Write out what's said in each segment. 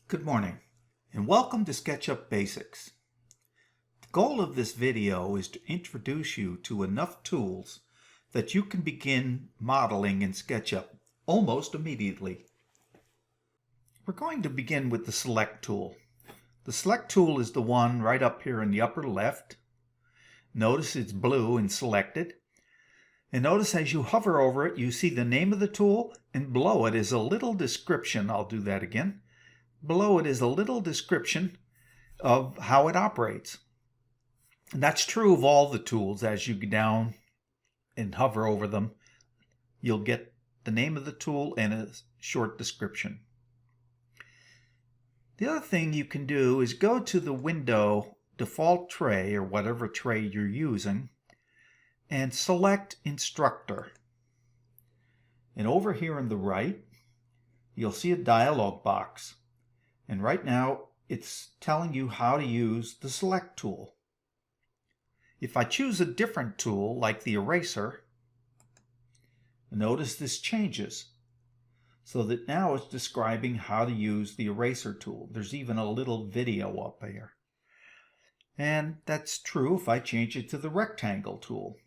Good morning and welcome to SketchUp Basics. The goal of this video is to introduce you to enough tools that you can begin modeling in SketchUp almost immediately. We're going to begin with the Select tool. The Select tool is the one right up here in the upper left. Notice it's blue and selected. And notice as you hover over it, you see the name of the tool, and below it is a little description. I'll do that again. Below it is a little description of how it operates. And that's true of all the tools. As you go down and hover over them, you'll get the name of the tool and a short description. The other thing you can do is go to the window default tray or whatever tray you're using and select Instructor. And over here on the right, you'll see a dialog box. And right now, it's telling you how to use the Select tool. If I choose a different tool, like the eraser, notice this changes. So that now it's describing how to use the eraser tool. There's even a little video up here. And that's true if I change it to the rectangle tool.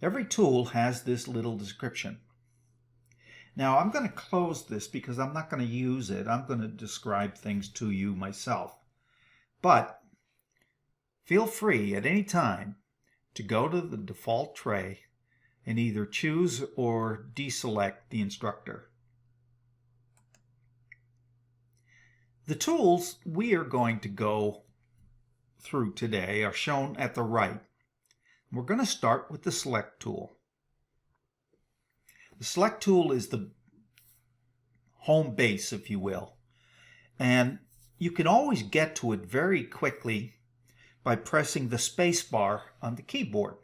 Every tool has this little description. Now I'm going to close this because I'm not going to use it. I'm going to describe things to you myself. But feel free at any time to go to the default tray and either choose or deselect the instructor. The tools we are going to go through today are shown at the right. We're going to start with the Select tool. The Select tool is the home base, if you will, and you can always get to it very quickly by pressing the space bar on the keyboard.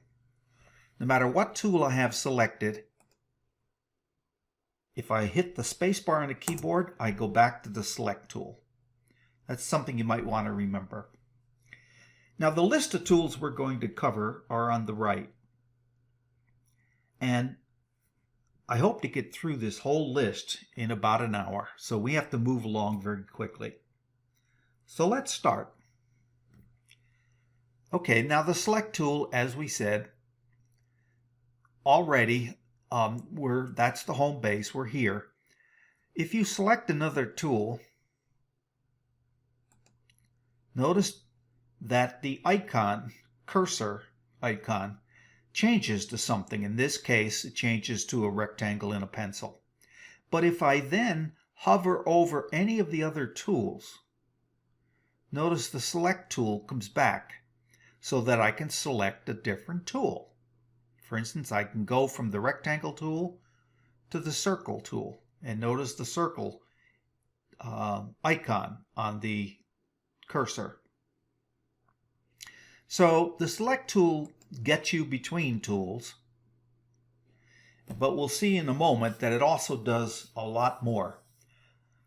No matter what tool I have selected, if I hit the space bar on the keyboard, I go back to the Select tool. That's something you might want to remember. Now the list of tools we're going to cover are on the right, and I hope to get through this whole list in about an hour, so we have to move along very quickly. So let's start. Okay, now the Select tool, as we said, already, that's the home base, we're here. If you select another tool, notice that the icon, cursor icon, changes to something. In this case, it changes to a rectangle and a pencil. But if I then hover over any of the other tools, notice the Select tool comes back so that I can select a different tool. For instance, I can go from the rectangle tool to the circle tool, and notice the circle icon on the cursor. So the Select tool gets you between tools, but we'll see in a moment that it also does a lot more.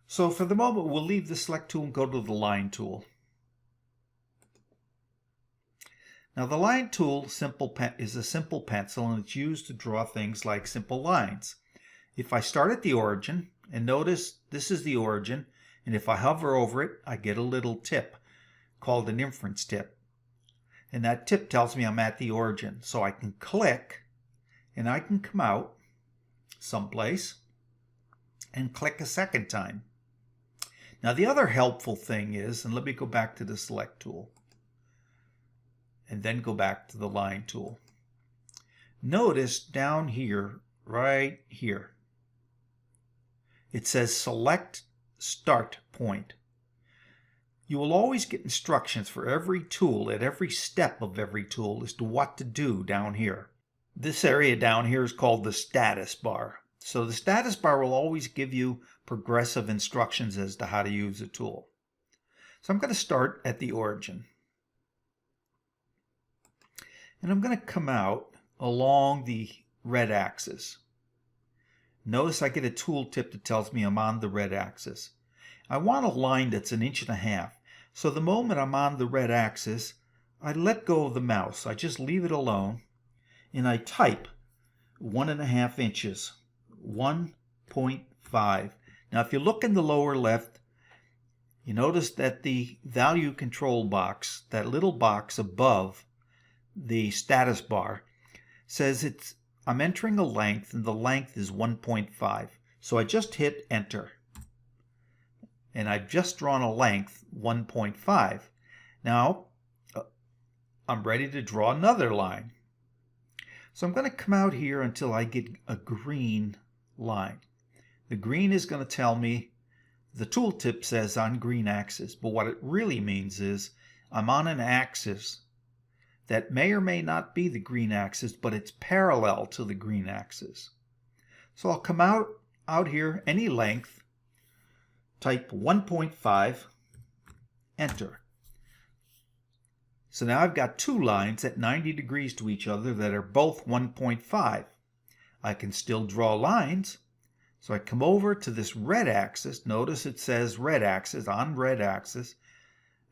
So for the moment, we'll leave the Select tool and go to the Line tool. Now the Line tool is a simple pencil, and it's used to draw things like simple lines. If I start at the origin, and notice this is the origin, and if I hover over it, I get a little tip called an inference tip. And that tip tells me I'm at the origin. So I can click and I can come out someplace and click a second time. Now the other helpful thing is, and let me go back to the select tool and then go back to the line tool. Notice down here, right here, it says select start point. You will always get instructions for every tool at every step of every tool as to what to do down here. This area down here is called the status bar. So the status bar will always give you progressive instructions as to how to use a tool. So I'm going to start at the origin. And I'm going to come out along the red axis. Notice I get a tooltip that tells me I'm on the red axis. I want a line that's 1.5 inches. So the moment I'm on the red axis, I let go of the mouse. I just leave it alone and I type 1.5 inches, 1.5. Now if you look in the lower left, you notice that the value control box, that little box above the status bar, says I'm entering a length and the length is 1.5. So I just hit enter. And I've just drawn a length 1.5. Now I'm ready to draw another line. So I'm going to come out here until I get a green line. The green is going to tell me, the tooltip says on green axis, but what it really means is I'm on an axis that may or may not be the green axis, but it's parallel to the green axis. So I'll come out here any length, type 1.5, enter. So now I've got two lines at 90 degrees to each other that are both 1.5. I can still draw lines. So I come over to this red axis. Notice it says red axis, on red axis.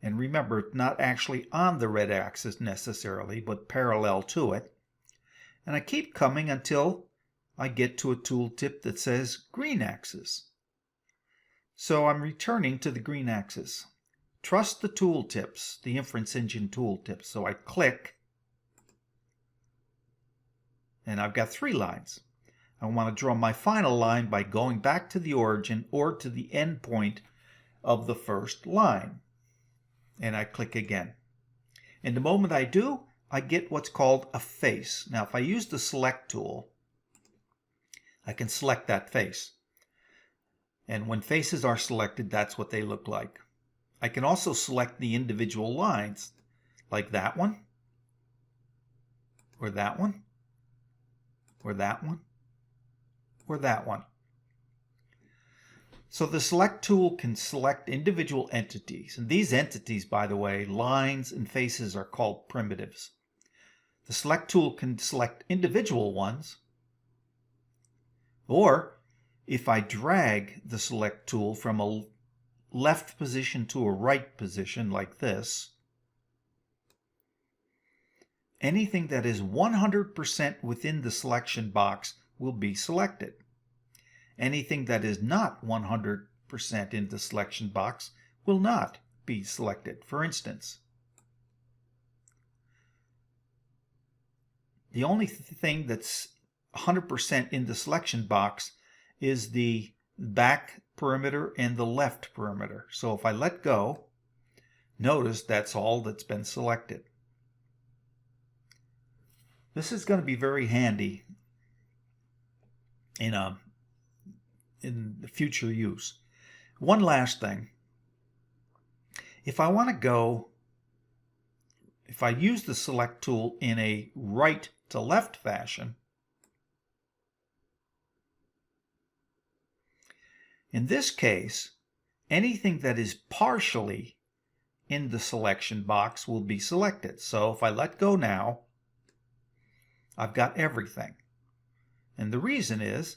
And remember, it's not actually on the red axis necessarily, but parallel to it. And I keep coming until I get to a tooltip that says green axis. So I'm returning to the green axis. Trust the tooltips, the inference engine tooltips. So I click, and I've got 3 lines. I want to draw my final line by going back to the origin or to the end point of the first line. And I click again. And the moment I do, I get what's called a face. Now if I use the select tool, I can select that face. And when faces are selected, that's what they look like. I can also select the individual lines, like that one, or that one, or that one, or that one. So the select tool can select individual entities. And these entities, by the way, lines and faces, are called primitives. The select tool can select individual ones, or if I drag the select tool from a left position to a right position like this, anything that is 100% within the selection box will be selected. Anything that is not 100% in the selection box will not be selected. For instance, the only thing that's 100% in the selection box is the back perimeter and the left perimeter. So if I let go, notice that's all that's been selected. This is going to be very handy in future use. One last thing. If I want to go, if I use the select tool in a right to left fashion, in this case, anything that is partially in the selection box will be selected. So if I let go now, I've got everything. And the reason is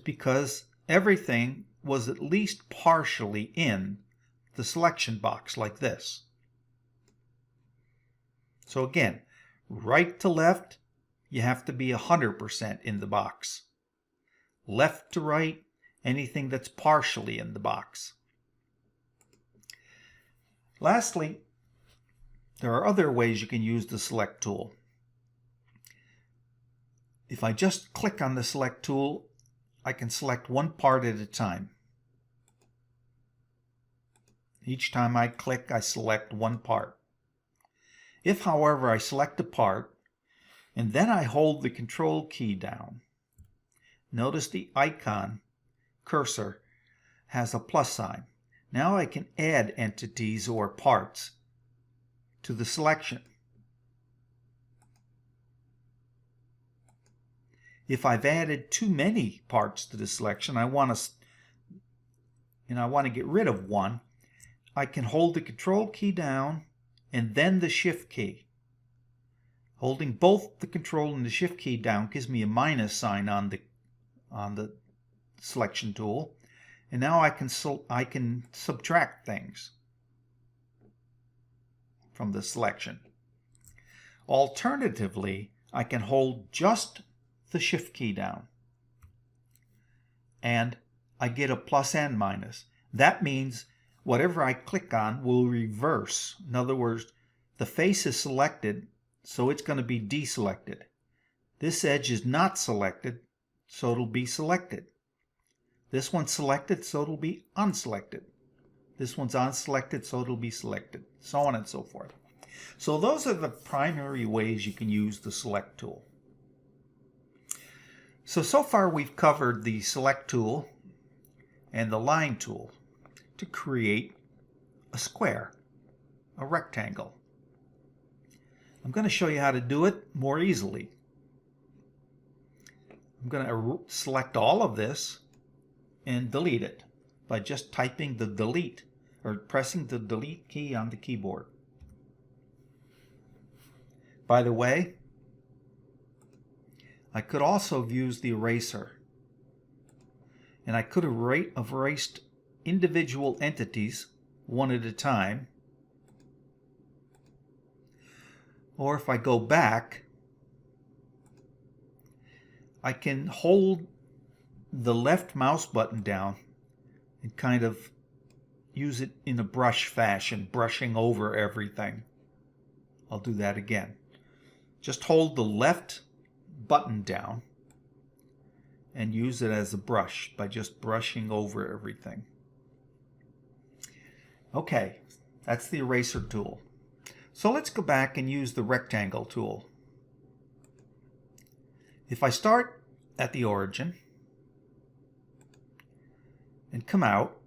because everything was at least partially in the selection box like this. So again, right to left, you have to be 100% in the box. Left to right, anything that's partially in the box. Lastly, there are other ways you can use the select tool. If I just click on the select tool, I can select one part at a time. Each time I click, I select one part. If, however, I select a part and then I hold the control key down, notice the icon cursor has a plus sign. Now I can add entities or parts to the selection. If I've added too many parts to the selection, I want to get rid of one, I can hold the control key down and then the shift key. Holding both the control and the shift key down gives me a minus sign on the selection tool, and now I can subtract things from the selection. Alternatively, I can hold just the shift key down and I get a plus and minus. That means whatever I click on will reverse. In other words, the face is selected, so it's going to be deselected. This edge is not selected, so it'll be selected. This one's selected, so it'll be unselected. This one's unselected, so it'll be selected, so on and so forth. So those are the primary ways you can use the select tool. So far we've covered the select tool and the line tool to create a square, a rectangle. I'm going to show you how to do it more easily. I'm going to select all of this and delete it by just typing the delete or pressing the delete key on the keyboard. By the way, I could also use the eraser, and I could have erased individual entities one at a time, or if I go back, I can hold the left mouse button down and kind of use it in a brush fashion, brushing over everything. I'll do that again. Just hold the left button down and use it as a brush by just brushing over everything. Okay, that's the eraser tool. So let's go back and use the rectangle tool. If I start at the origin and come out,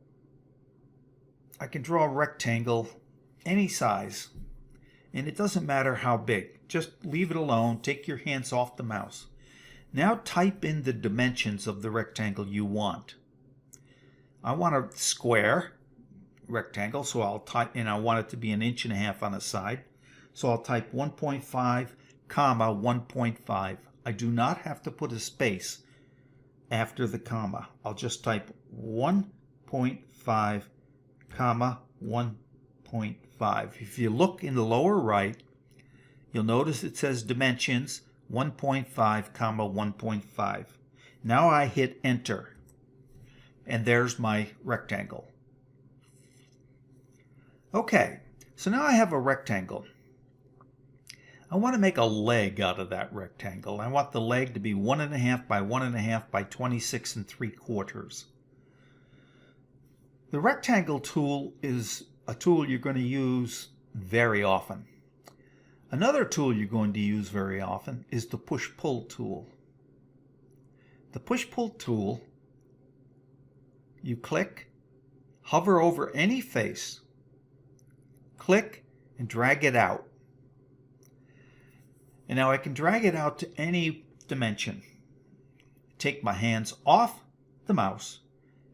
I can draw a rectangle any size, and it doesn't matter how big. Just leave it alone, take your hands off the mouse. Now type in the dimensions of the rectangle you want. I want a square rectangle, so I'll type, and I want it to be 1.5 inches on the side. So I'll type 1.5, comma 1.5. I do not have to put a space after the comma. I'll just type 1.5, comma 1.5. If you look in the lower right, you'll notice it says dimensions 1.5, comma 1.5. Now I hit enter, and there's my rectangle. Okay, so now I have a rectangle. I want to make a leg out of that rectangle. I want the leg to be 1.5 by 1.5 by 26 3/4. The rectangle tool is a tool you're going to use very often. Another tool you're going to use very often is the push-pull tool. The push-pull tool, you click, hover over any face, click, and drag it out. And now I can drag it out to any dimension. Take my hands off the mouse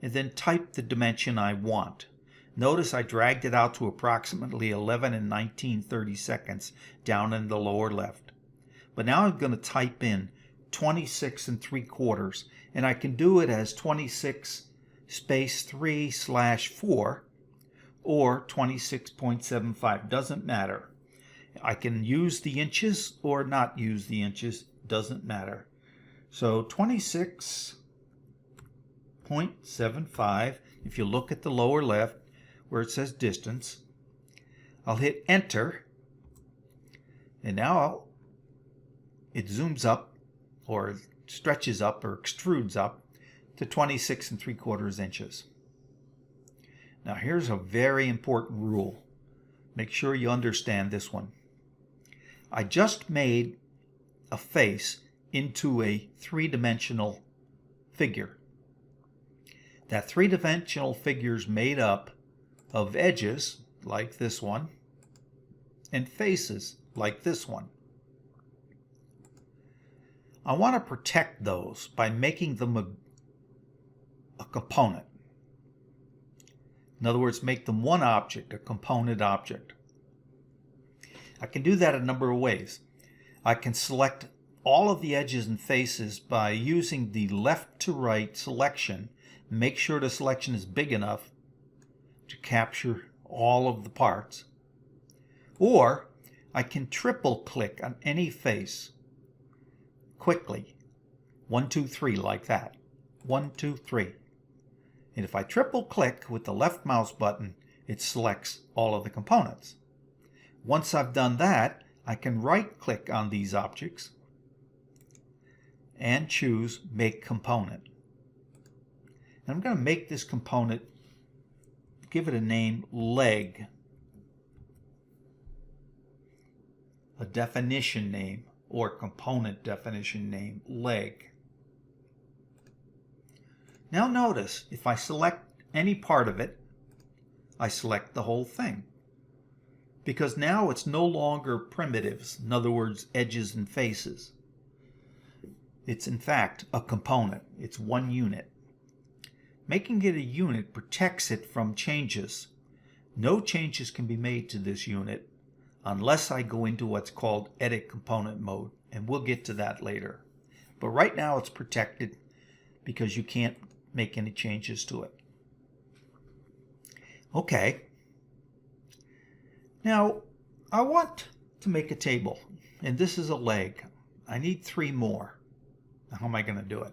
and then type the dimension I want. Notice I dragged it out to approximately 11 and 19/32 down in the lower left. But now I'm going to type in 26 3/4, and I can do it as 26 space 3/4 or 26.75. Doesn't matter. I can use the inches or not use the inches. Doesn't matter. So 26.75, if you look at the lower left where it says distance, I'll hit enter, and now it zooms up or stretches up or extrudes up to 26 3/4 inches. Now here's a very important rule. Make sure you understand this one. I just made a face into a three-dimensional figure. That three-dimensional figure is made up of edges like this one and faces like this one. I want to protect those by making them a component. In other words, make them one object, a component object. I can do that a number of ways. I can select all of the edges and faces by using the left to right selection. Make sure the selection is big enough to capture all of the parts. Or I can triple click on any face quickly. 1, 2, 3 like that. 1, 2, 3. And if I triple click with the left mouse button, it selects all of the components. Once I've done that, I can right click on these objects and choose Make Component. And I'm going to make this component, give it a name, Leg. A definition name or component definition name, Leg. Now notice, if I select any part of it, I select the whole thing. Because now it's no longer primitives, in other words, edges and faces. It's in fact a component. It's one unit. Making it a unit protects it from changes. No changes can be made to this unit unless I go into what's called Edit Component mode, and we'll get to that later. But right now it's protected because you can't make any changes to it. Okay. Now, I want to make a table, and this is a leg. I need 3 more. How am I going to do it?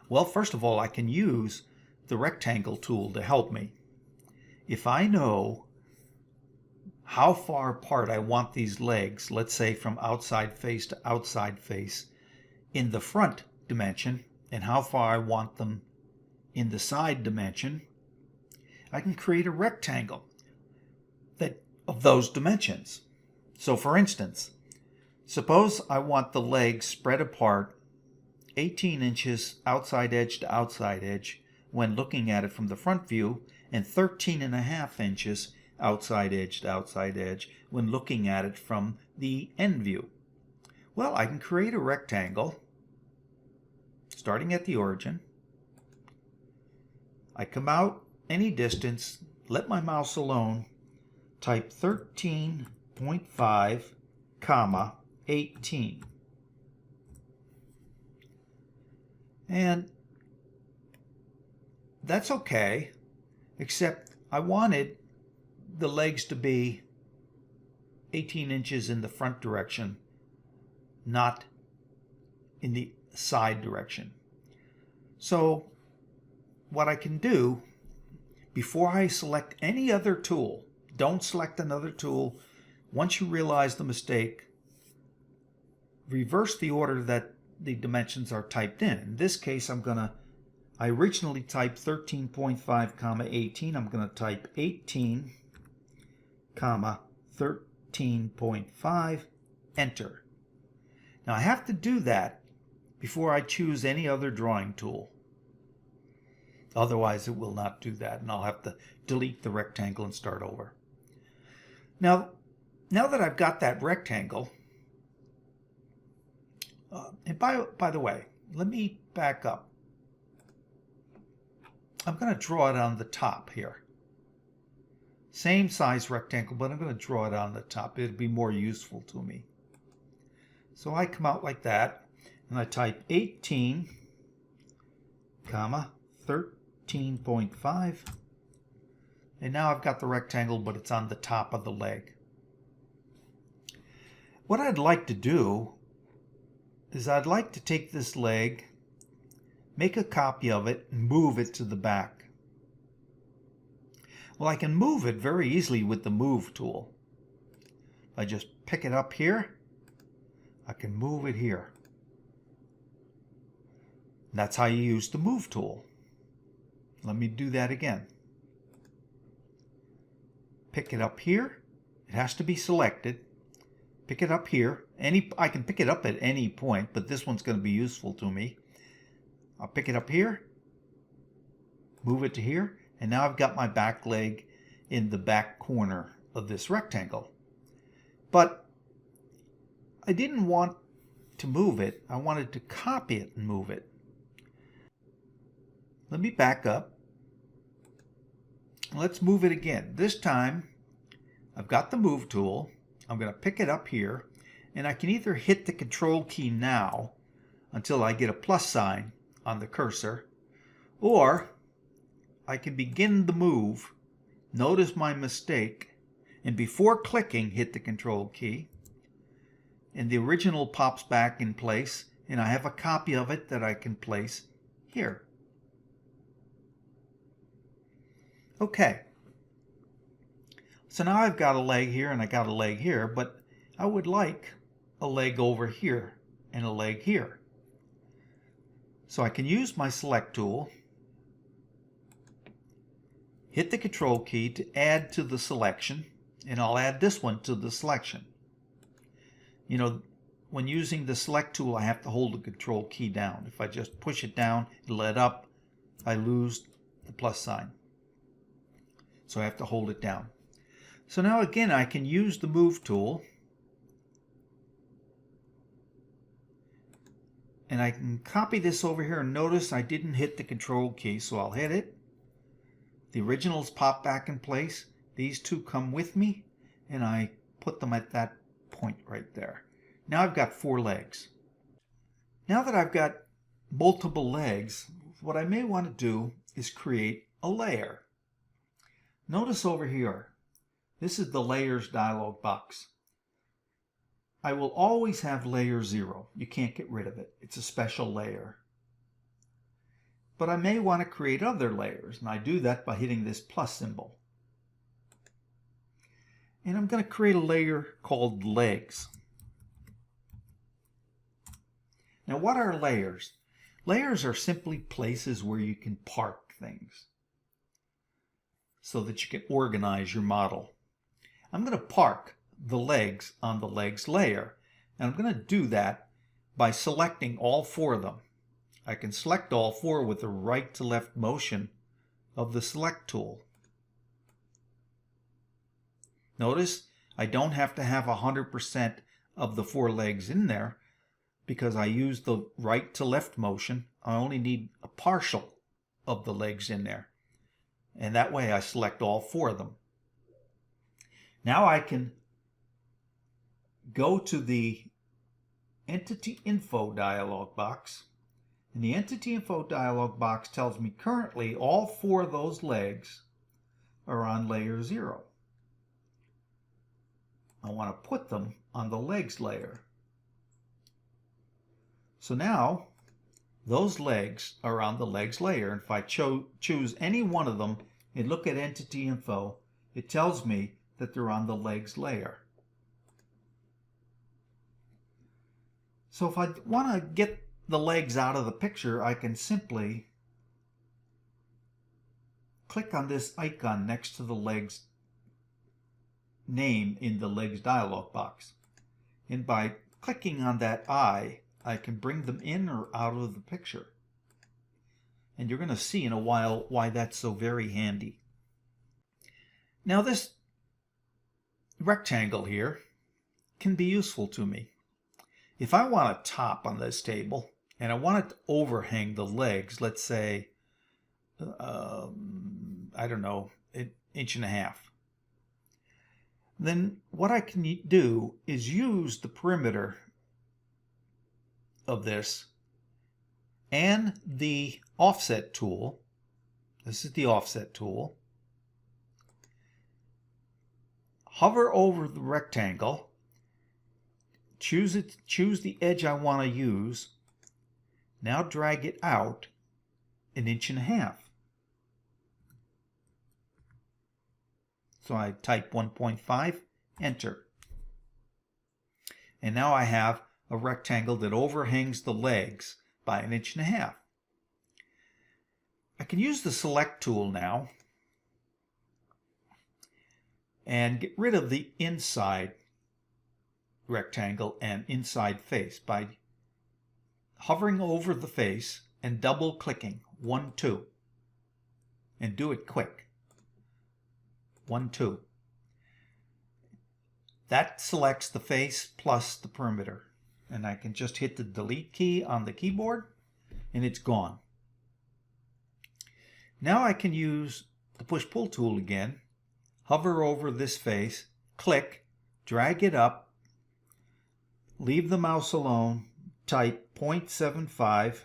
Well, first of all, I can use the rectangle tool to help me. If I know how far apart I want these legs, let's say from outside face to outside face in the front dimension, and how far I want them in the side dimension, I can create a rectangle of those dimensions. So for instance, suppose I want the legs spread apart 18 inches outside edge to outside edge when looking at it from the front view, and 13.5 inches outside edge to outside edge when looking at it from the end view. Well, I can create a rectangle starting at the origin. I come out any distance, let my mouse alone, type 13.5, comma, 18. And that's okay, except I wanted the legs to be 18 inches in the front direction, not in the side direction. So what I can do, before I select any other tool, don't select another tool. Once you realize the mistake, reverse the order that the dimensions are typed in. In this case, I originally typed 13.5, comma 18. I'm going to type 18, comma 13.5, enter. Now I have to do that before I choose any other drawing tool. Otherwise, it will not do that, and I'll have to delete the rectangle and start over. Now that I've got that rectangle, and by the way, let me back up. I'm going to draw it on the top here. Same size rectangle, but I'm going to draw it on the top. It'll be more useful to me. So I come out like that, and I type 18, comma 13.5, and now I've got the rectangle, but it's on the top of the leg. What I'd like to do is I'd like to take this leg, make a copy of it, and move it to the back. Well, I can move it very easily with the Move tool. I just pick it up here, I can move it here. That's how you use the Move tool. Let me do that again. Pick it up here. It has to be selected. Pick it up here. I can pick it up at any point, but this one's going to be useful to me. I'll pick it up here, move it to here, and now I've got my back leg in the back corner of this rectangle. But I didn't want to move it. I wanted to copy it and move it. Let me back up. Let's move it again. This time I've got the Move tool. I'm going to pick it up here, and I can either hit the Control key now until I get a plus sign on the cursor, or I can begin the move. Notice my mistake, and before clicking, hit the Control key, and the original pops back in place, and I have a copy of it that I can place here. Okay, so now I've got a leg here and I got a leg here, but I would like a leg over here and a leg here. So I can use my Select tool, hit the Control key to add to the selection, and I'll add this one to the selection. You know, when using the Select tool, I have to hold the Control key down. If I just push it down and let up, I lose the plus sign. So I have to hold it down. So now again, I can use the Move tool, and I can copy this over here, and notice I didn't hit the Control key, so I'll hit it. The originals pop back in place. These two come with me, and I put them at that point right there. Now I've got 4 legs. Now that I've got multiple legs, what I may want to do is create a layer. Notice over here, this is the Layers dialog box. I will always have layer 0. You can't get rid of it. It's a special layer. But I may want to create other layers, and I do that by hitting this plus symbol. And I'm going to create a layer called Legs. Now, what are layers? Layers are simply places where you can park things so that you can organize your model. I'm going to park the legs on the legs layer, and I'm going to do that by selecting all 4 of them. I can select all 4 with the right to left motion of the Select tool. Notice I don't have to have 100% of the 4 legs in there because I use the right to left motion. I only need a partial of the legs in there. And that way I select all 4 of them. Now I can go to the Entity Info dialog box. And the Entity Info dialog box tells me currently all 4 of those legs are on layer 0. I want to put them on the legs layer. So now those legs are on the legs layer. And if I choose any one of them and look at Entity Info, it tells me that they're on the legs layer. So if I want to get the legs out of the picture, I can simply click on this icon next to the legs name in the legs dialog box. And by clicking on that eye, I can bring them in or out of the picture. And you're going to see in a while why that's so very handy. Now this rectangle here can be useful to me. If I want a top on this table and I want it to overhang the legs, let's say, I don't know, 1.5 inches, then what I can do is use the perimeter of this and the offset tool. This is the offset tool. Hover over the rectangle, choose the edge I want to use. Now drag it out 1.5 inches. So I type 1.5, enter. And now I have a rectangle that overhangs the legs by 1.5 inches. I can use the select tool now and get rid of the inside rectangle and inside face by hovering over the face and double clicking 1, 2, and do it quick. 1, 2. That selects the face plus the perimeter, and I can just hit the delete key on the keyboard and it's gone. Now I can use the push-pull tool again, hover over this face, click, drag it up, leave the mouse alone, type 0.75,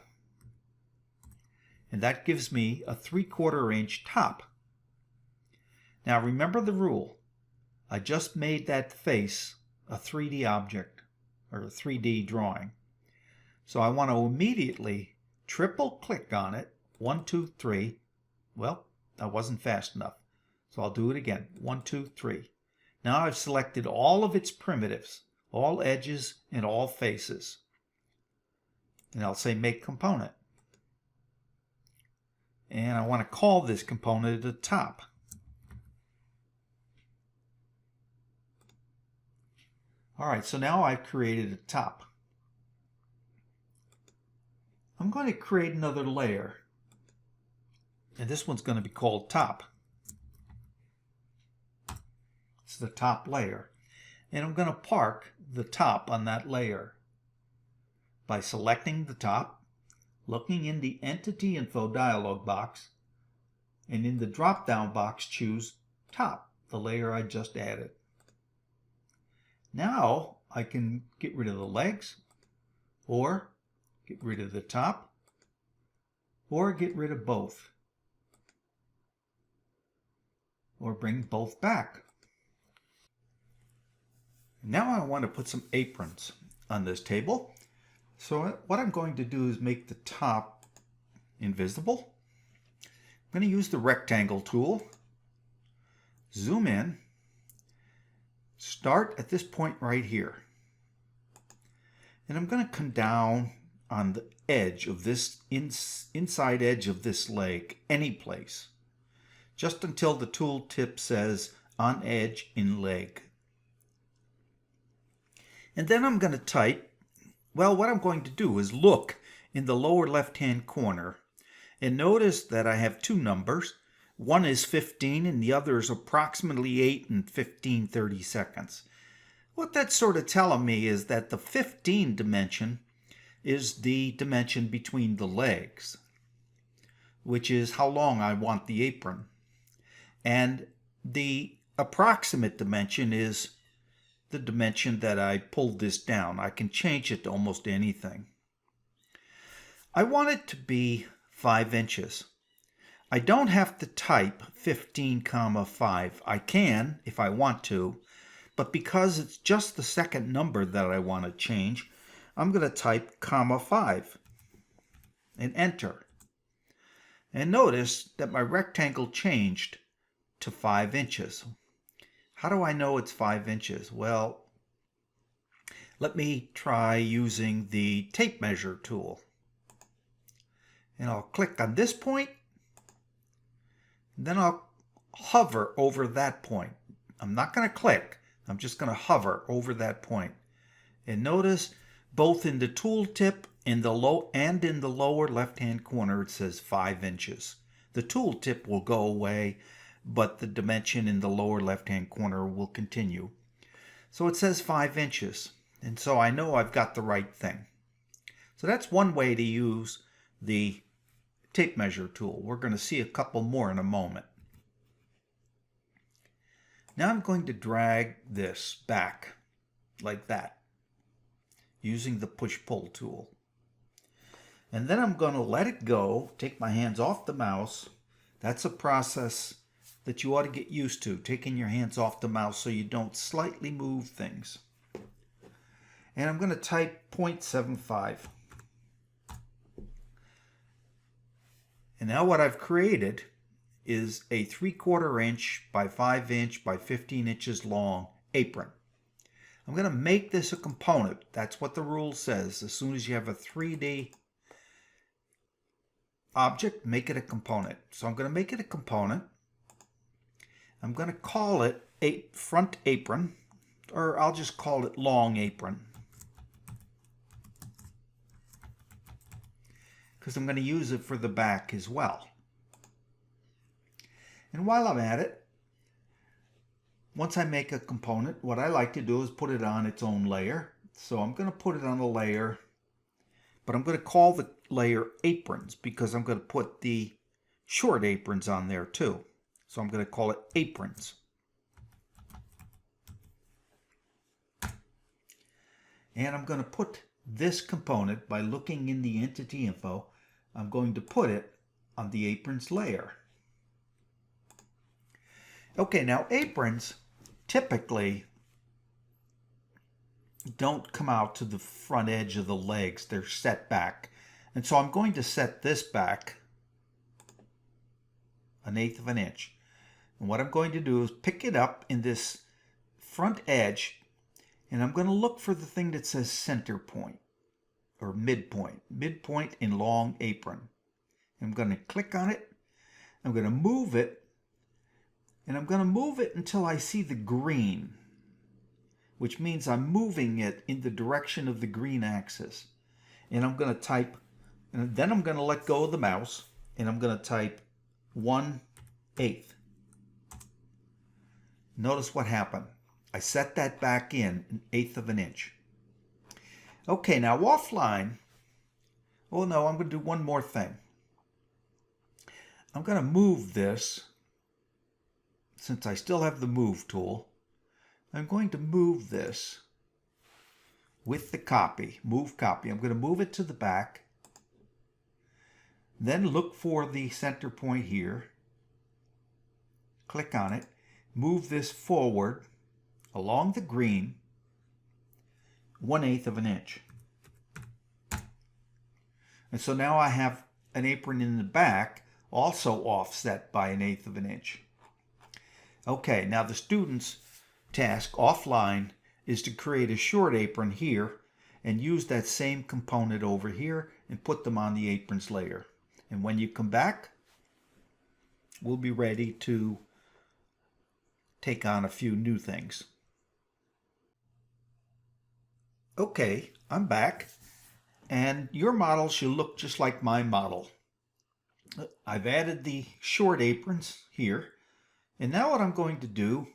and that gives me a 3/4 inch top. Now remember the rule. I just made that face a 3D object, or a 3D drawing. So I want to immediately triple click on it, 1, 2, 3. Well, that wasn't fast enough. So I'll do it again, 1, 2, 3. Now I've selected all of its primitives, all edges and all faces. And I'll say make component. And I want to call this component at the top. Alright, so now I've created a top. I'm going to create another layer. And this one's going to be called top. It's the top layer. And I'm going to park the top on that layer by selecting the top, looking in the Entity Info dialog box, and in the drop-down box choose Top, the layer I just added. Now I can get rid of the legs, or get rid of the top, or get rid of both, or bring both back. Now I want to put some aprons on this table. So what I'm going to do is make the top invisible. I'm going to use the rectangle tool, zoom in, start at this point right here. And I'm going to come down on the edge of this inside edge of this leg, any place, just until the tool tip says on edge in leg. And then I'm going to type, well, what I'm going to do is look in the lower left-hand corner and notice that I have two numbers. One is 15 and the other is approximately 8 and 15/32. What that's sort of telling me is that the 15 dimension is the dimension between the legs, which is how long I want the apron. And the approximate dimension is the dimension that I pulled this down. I can change it to almost anything. I want it to be 5 inches. I don't have to type 15,5. I can if I want to, but because it's just the second number that I want to change, I'm going to type (5) and enter. And notice that my rectangle changed to 5 inches. How do I know it's 5 inches? Well, let me try using the tape measure tool. And I'll click on this point, and then I'll hover over that point. I'm not going to click, I'm just going to hover over that point. And notice both in the tool tip and in the lower left-hand corner it says 5 inches. The tool tip will go away, but the dimension in the lower left-hand corner will continue. So it says 5 inches, and so I know I've got the right thing. So that's one way to use the tape measure tool. We're going to see a couple more in a moment. Now I'm going to drag this back like that using the push-pull tool. And then I'm going to let it go, take my hands off the mouse. That's a process that you ought to get used to, taking your hands off the mouse so you don't slightly move things. And I'm going to type 0.75. And now what I've created is a 3/4 inch by 5 inch by 15 inches long apron. I'm going to make this a component. That's what the rule says. As soon as you have a 3D object, make it a component. So I'm going to make it a component. I'm going to call it a front apron, or I'll just call it long apron, because I'm going to use it for the back as well. And while I'm at it, once I make a component, what I like to do is put it on its own layer. So I'm going to put it on a layer, but I'm going to call the layer aprons because I'm going to put the short aprons on there too. So I'm going to call it aprons. And I'm going to put this component, by looking in the entity info, I'm going to put it on the aprons layer. Okay, now aprons typically don't come out to the front edge of the legs. They're set back. And so I'm going to set this back 1/8 of an inch. And what I'm going to do is pick it up in this front edge, and I'm going to look for the thing that says center point or midpoint in long apron. I'm going to click on it. I'm going to move it, and I'm going to move it until I see the green, which means I'm moving it in the direction of the green axis. And I'm going to type, and then I'm going to let go of the mouse, and I'm going to type 1/8. Notice what happened. I set that back in 1/8 of an inch. Okay, now offline, oh no, I'm going to do one more thing. I'm going to move this, since I still have the move tool. I'm going to move this with the copy, move copy. I'm going to move it to the back, then look for the center point here, click on it, move this forward along the green 1/8 of an inch. And so now I have an apron in the back also offset by 1/8 of an inch. Okay, now the student's task offline is to create a short apron here and use that same component over here and put them on the aprons layer. And when you come back, we'll be ready to take on a few new things. Okay, I'm back, and your model should look just like my model. I've added the short aprons here, and now what I'm going to do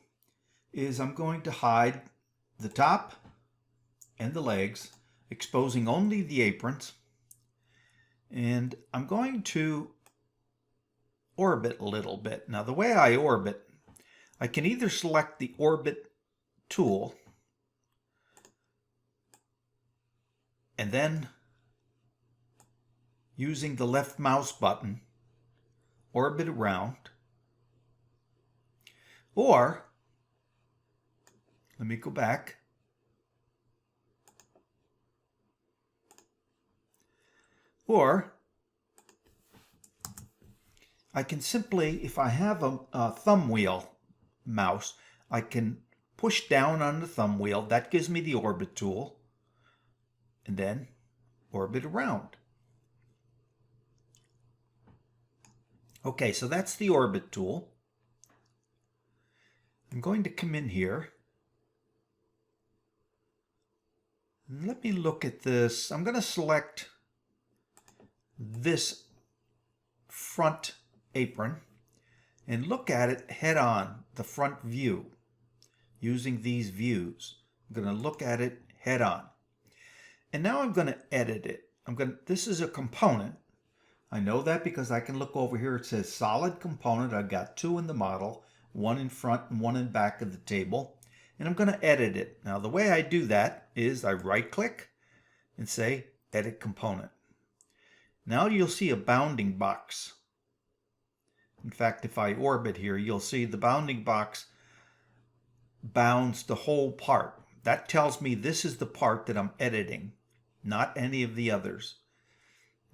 is I'm going to hide the top and the legs, exposing only the aprons, and I'm going to orbit a little bit. Now the way I orbit, I can either select the orbit tool and then using the left mouse button orbit around, or let me go back, or I can simply, if I have a thumb wheel mouse, I can push down on the thumb wheel. That gives me the orbit tool, and then orbit around. Okay, so that's the orbit tool. I'm going to come in here. Let me look at this. I'm going to select this front apron and look at it head on, the front view, using these views. I'm going to look at it head on. And now I'm going to edit it. This is a component. I know that because I can look over here. It says solid component. I've got two in the model, one in front and one in back of the table. And I'm going to edit it. Now the way I do that is I right click and say edit component. Now you'll see a bounding box. In fact, if I orbit here, you'll see the bounding box bounds the whole part. That tells me this is the part that I'm editing, not any of the others.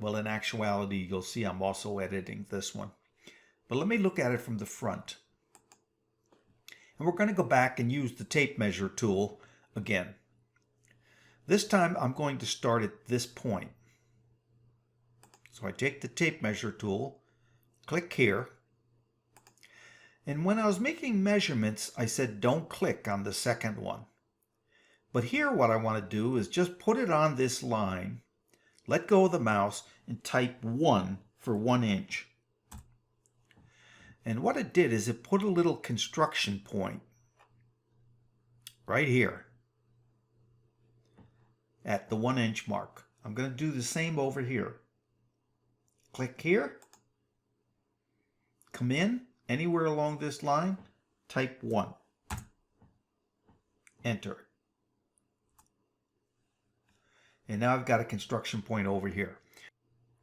Well, in actuality, you'll see I'm also editing this one. But let me look at it from the front. And we're going to go back and use the tape measure tool again. This time I'm going to start at this point. So I take the tape measure tool, click here, and when I was making measurements, I said don't click on the second one. But here what I want to do is just put it on this line, let go of the mouse, and type 1 for 1 inch. And what it did is it put a little construction point right here at the 1 inch mark. I'm going to do the same over here. Click here, come in, anywhere along this line, type 1. Enter. And now I've got a construction point over here.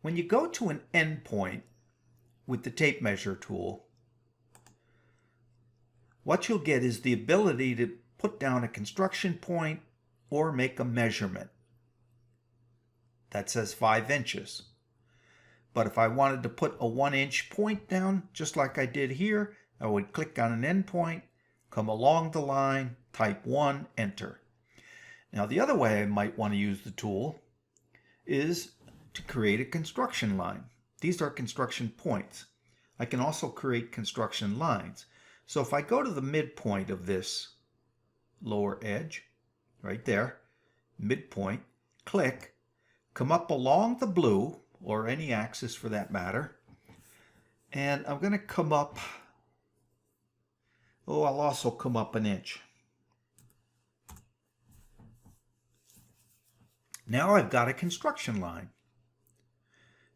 When you go to an endpoint with the tape measure tool, what you'll get is the ability to put down a construction point or make a measurement. That says 5 inches. But if I wanted to put a 1 inch point down, just like I did here, I would click on an endpoint, come along the line, type 1, enter. Now the other way I might want to use the tool is to create a construction line. These are construction points. I can also create construction lines. So if I go to the midpoint of this lower edge, right there, midpoint, click, come up along the blue, or any axis for that matter, and I'm going to come up, I'll also come up 1 inch. Now I've got a construction line.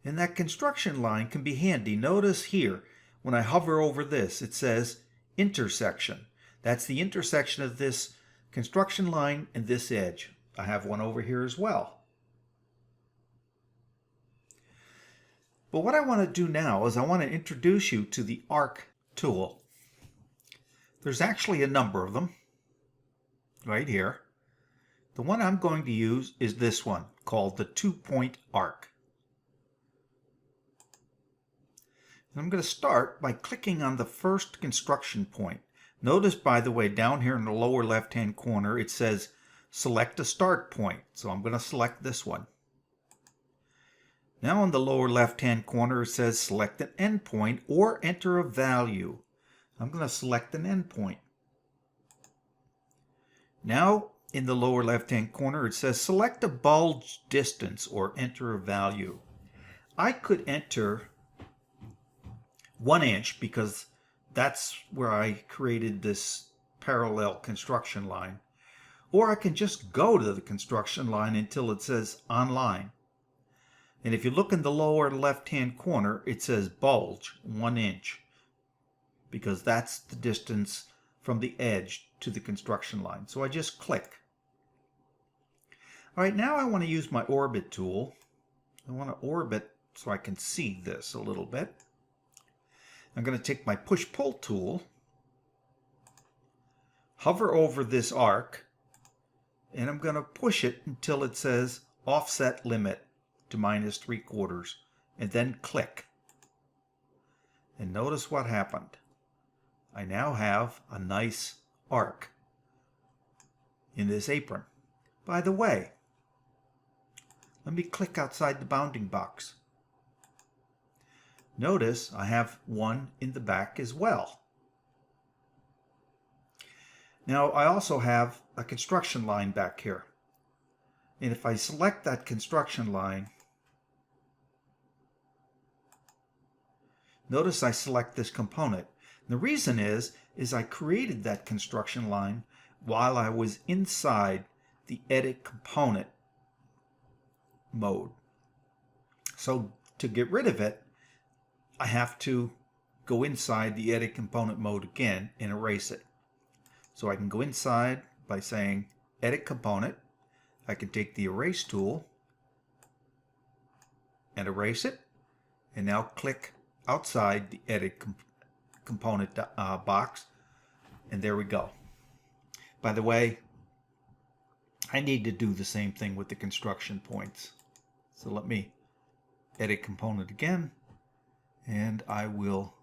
And that construction line can be handy. Notice here, when I hover over this, it says intersection. That's the intersection of this construction line and this edge. I have one over here as well. But what I want to do now is I want to introduce you to the arc tool. There's actually a number of them right here. The one I'm going to use is this one called the 2-point arc. And I'm going to start by clicking on the first construction point. Notice, by the way, down here in the lower left-hand corner, it says select a start point. So I'm going to select this one. Now in the lower left-hand corner, it says select an endpoint or enter a value. I'm going to select an endpoint. Now in the lower left-hand corner, it says select a bulge distance or enter a value. I could enter 1 inch because that's where I created this parallel construction line. Or I can just go to the construction line until it says online. And if you look in the lower left-hand corner, it says bulge 1 inch because that's the distance from the edge to the construction line. So I just click. All right, now I want to use my orbit tool. I want to orbit so I can see this a little bit. I'm going to take my push-pull tool, hover over this arc, and I'm going to push it until it says offset limit to -3/4, and then click. And notice what happened. I now have a nice arc in this apron. By the way, let me click outside the bounding box. Notice I have one in the back as well. Now I also have a construction line back here. And if I select that construction line, notice I select this component. The reason is I created that construction line while I was inside the edit component mode. So to get rid of it, I have to go inside the edit component mode again and erase it. So I can go inside by saying edit component. I can take the erase tool and erase it, and now click outside the edit component box, and there we go. By the way, I need to do the same thing with the construction points. So let me edit component again, and I will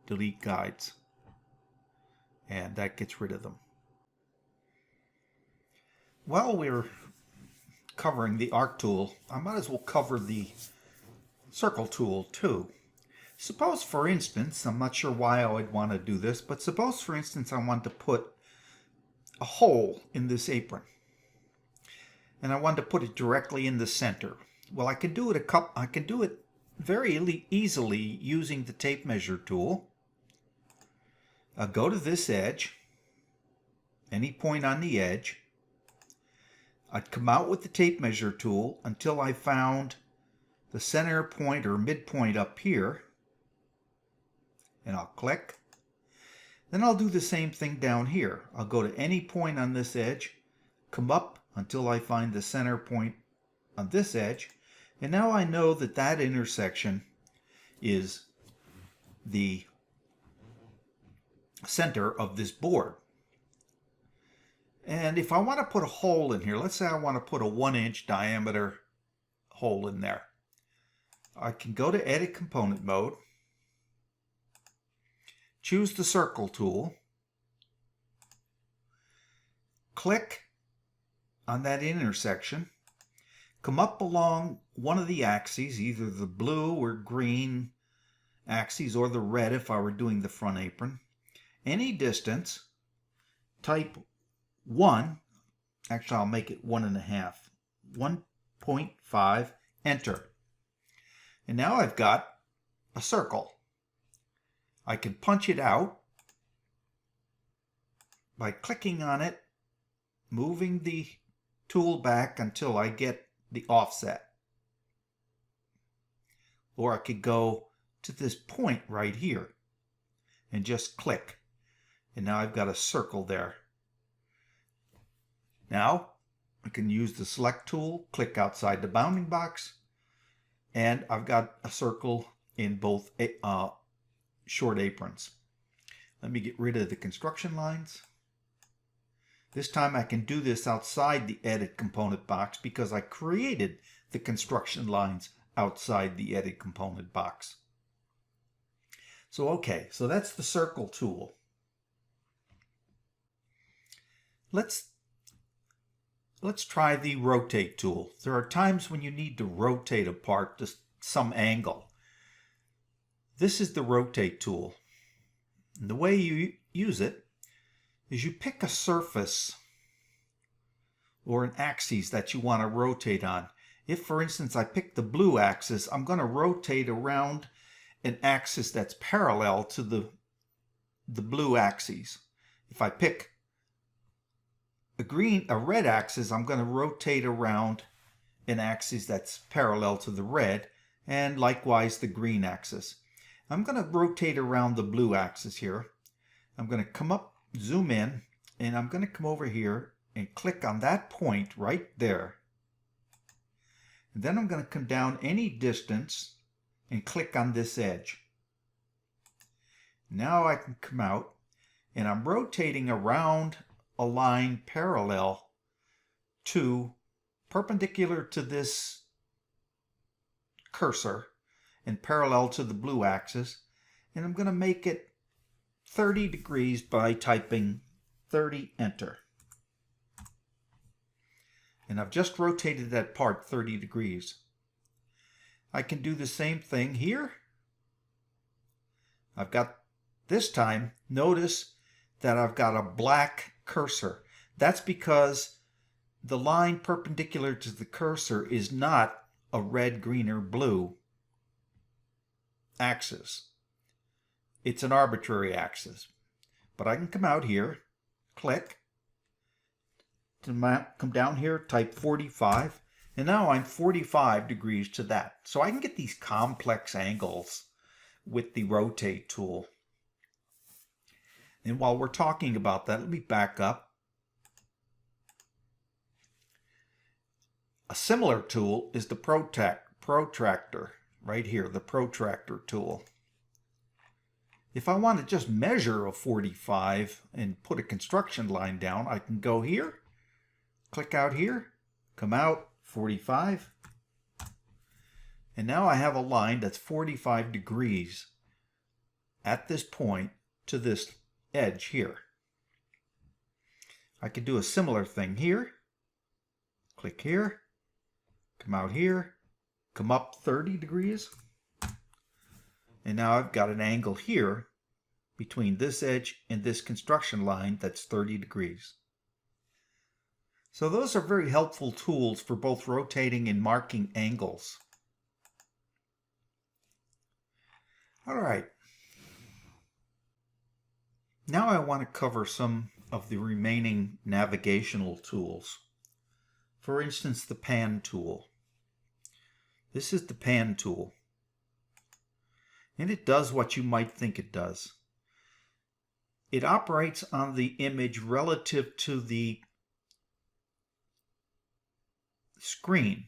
delete guides, and that gets rid of them. While we're covering the arc tool, I might as well cover the circle tool too. Suppose, for instance, I'm not sure why I would want to do this, but suppose, for instance, I want to put a hole in this apron, and I want to put it directly in the center. Well, I can do it very easily using the tape measure tool. I'll go to this edge, any point on the edge. I'd come out with the tape measure tool until I found the center point or midpoint up here, and I'll click. Then I'll do the same thing down here. I'll go to any point on this edge, come up until I find the center point on this edge, and now I know that that intersection is the center of this board. And if I want to put a hole in here, let's say I want to put a 1-inch diameter hole in there, I can go to Edit Component mode, choose the Circle tool, click on that intersection, come up along one of the axes, either the blue or green axes or the red if I were doing the front apron, any distance, type 1, actually I'll make it 1.5, 1.5, enter. And now I've got a circle. I can punch it out by clicking on it, moving the tool back until I get the offset. Or I could go to this point right here and just click. And now I've got a circle there. Now I can use the Select tool, click outside the bounding box, and I've got a circle in both short aprons. Let me get rid of the construction lines. This time I can do this outside the Edit Component box because I created the construction lines outside the Edit Component box. So okay, so that's the Circle tool. Let's try the Rotate tool. There are times when you need to rotate a part to some angle. This is the Rotate tool. And the way you use it is you pick a surface or an axis that you want to rotate on. If, for instance, I pick the blue axis, I'm going to rotate around an axis that's parallel to the blue axis. If I pick a red axis, I'm going to rotate around an axis that's parallel to the red, and likewise the green axis. I'm going to rotate around the blue axis here. I'm going to come up, zoom in, and I'm going to come over here and click on that point right there. And then I'm going to come down any distance and click on this edge. Now I can come out, and I'm rotating around a line perpendicular to this cursor and parallel to the blue axis, and I'm going to make it 30 degrees by typing 30, enter. And I've just rotated that part 30 degrees. I can do the same thing here. I've got, this time, notice that I've got a black cursor. That's because the line perpendicular to the cursor is not a red, green, or blue axis. It's an arbitrary axis. But I can come out here, click, come down here, type 45, and now I'm 45 degrees to that. So I can get these complex angles with the Rotate tool. And while we're talking about that, let me back up. A similar tool is the protractor, right here, the protractor tool. If I want to just measure a 45 and put a construction line down, I can go here, click out here, come out, 45. And now I have a line that's 45 degrees at this point to this edge here. I could do a similar thing here. Click here, come out here, come up 30 degrees. And now I've got an angle here between this edge and this construction line that's 30 degrees. So those are very helpful tools for both rotating and marking angles. All right. Now I want to cover some of the remaining navigational tools. For instance, the pan tool. This is the pan tool. And it does what you might think it does. It operates on the image relative to the screen.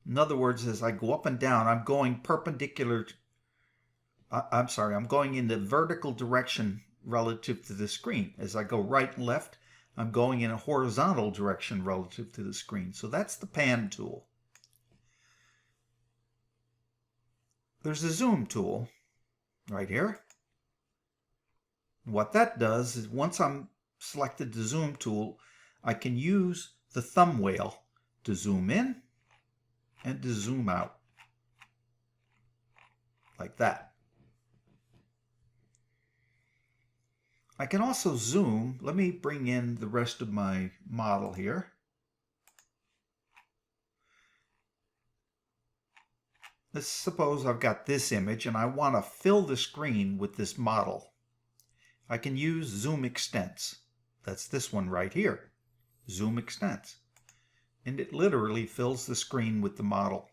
In other words, as I go up and down, I'm going perpendicular. I'm going in the vertical direction relative to the screen. As I go right and left, I'm going in a horizontal direction relative to the screen. So that's the pan tool. There's the zoom tool right here. What that does is once I'm selected the zoom tool, I can use the thumb wheel to zoom in and to zoom out like that. I can also zoom. Let me bring in the rest of my model here. Let's suppose I've got this image and I want to fill the screen with this model. I can use Zoom Extents. That's this one right here. Zoom Extents. And it literally fills the screen with the model.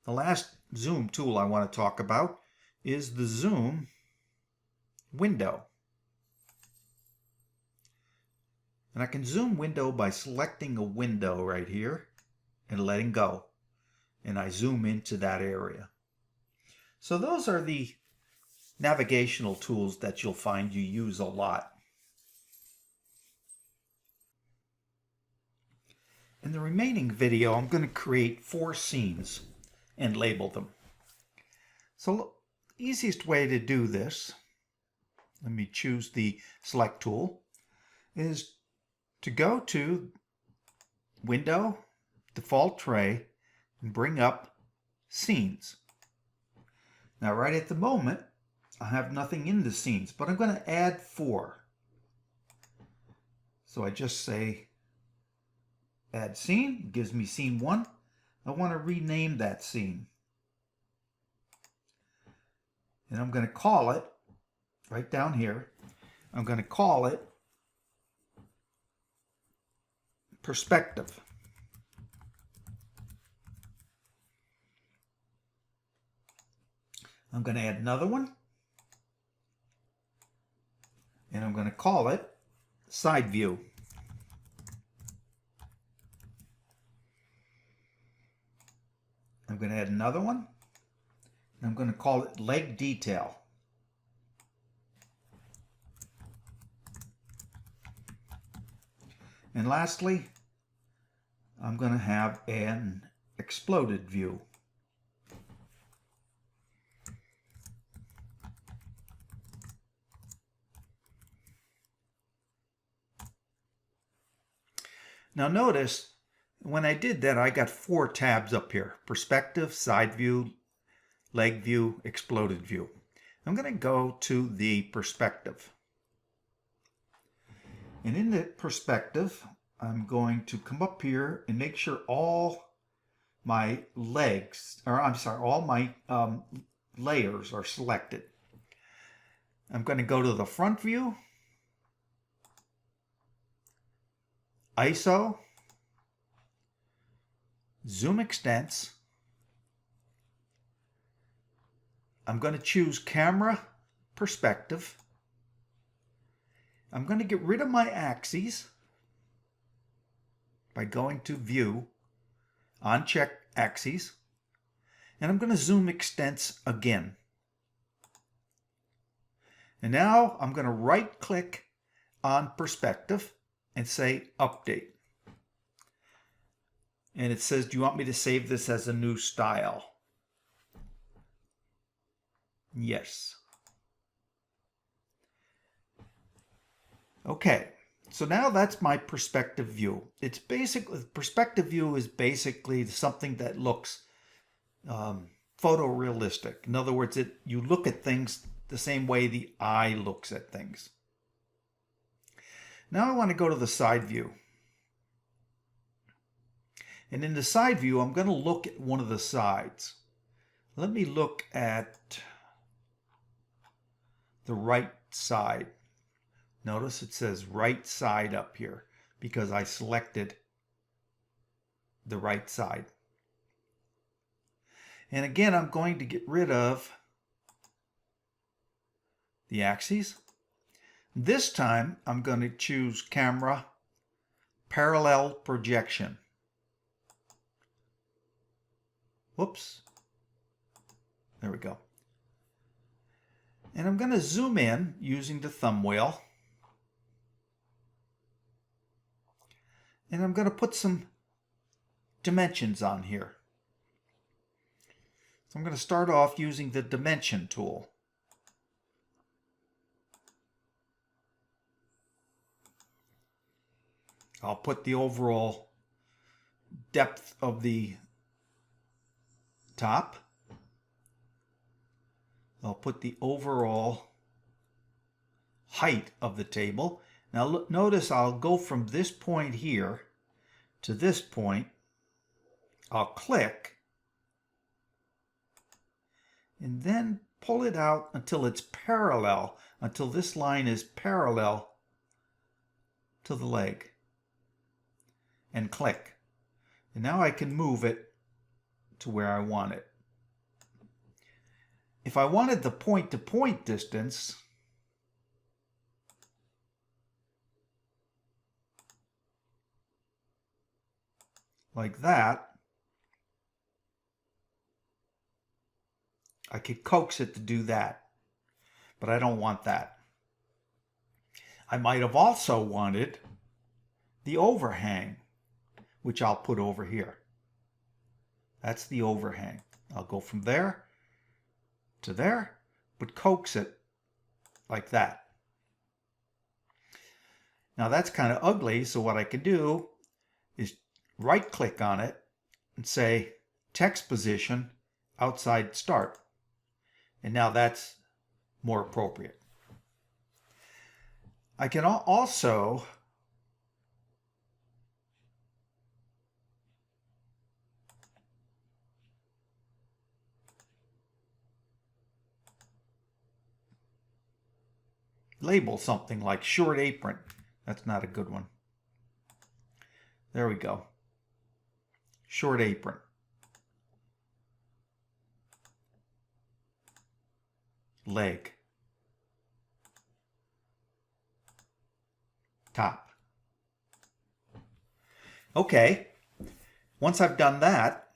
The last zoom tool I want to talk about is the zoom window. And I can zoom window by selecting a window right here and letting go. And I zoom into that area. So those are the navigational tools that you'll find you use a lot. In the remaining video, I'm going to create 4 scenes and label them. So the easiest way to do this, let me choose the select tool, is to go to Window, Default Tray, and bring up Scenes. Now right at the moment, I have nothing in the scenes, but I'm going to add 4. So I just say Add Scene, it gives me Scene 1. I want to rename that scene. And I'm going to call it, right down here, I'm going to call it Perspective. I'm going to add another one. And I'm going to call it Side View. I'm going to add another one. I'm going to call it Leg Detail. And lastly, I'm going to have an Exploded View. Now notice, when I did that, I got 4 tabs up here. Perspective, Side View, Leg View, Exploded View. I'm going to go to the Perspective. And in the Perspective, I'm going to come up here and make sure all my legs, or I'm sorry, all my layers are selected. I'm going to go to the Front View, ISO, Zoom Extents. I'm going to choose Camera Perspective. I'm going to get rid of my axes by going to View, Uncheck Axes, and I'm going to Zoom Extents again. And now I'm going to right-click on Perspective and say Update. And it says, do you want me to save this as a new style? Yes. Okay, So now that's my perspective view. It's basically, perspective view is basically something that looks photorealistic. In other words, you look at things the same way the eye looks at things. Now I want to go to the side view. And in the side view, I'm going to look at one of the sides. Let me look at the right side. Notice it says right side up here because I selected the right side. And again, I'm going to get rid of the axes. This time, I'm going to choose Camera Parallel Projection. Whoops. There we go. And I'm going to zoom in using the thumb wheel. And I'm going to put some dimensions on here. So I'm going to start off using the Dimension tool. I'll put the overall depth of the top. I'll put the overall height of the table. Now notice I'll go from this point here to this point. I'll click and then pull it out until it's parallel, until this line is parallel to the leg. And click. And now I can move it to where I want it. If I wanted the point-to-point distance, like that, I could coax it to do that, but I don't want that. I might have also wanted the overhang, which I'll put over here. That's the overhang. I'll go from there to there, but coax it like that. Now that's kind of ugly, so what I can do is right click on it and say text position outside start. And now that's more appropriate. I can also label something like short apron. That's not a good one. There we go. Short apron. Leg. Top. Okay. Once I've done that,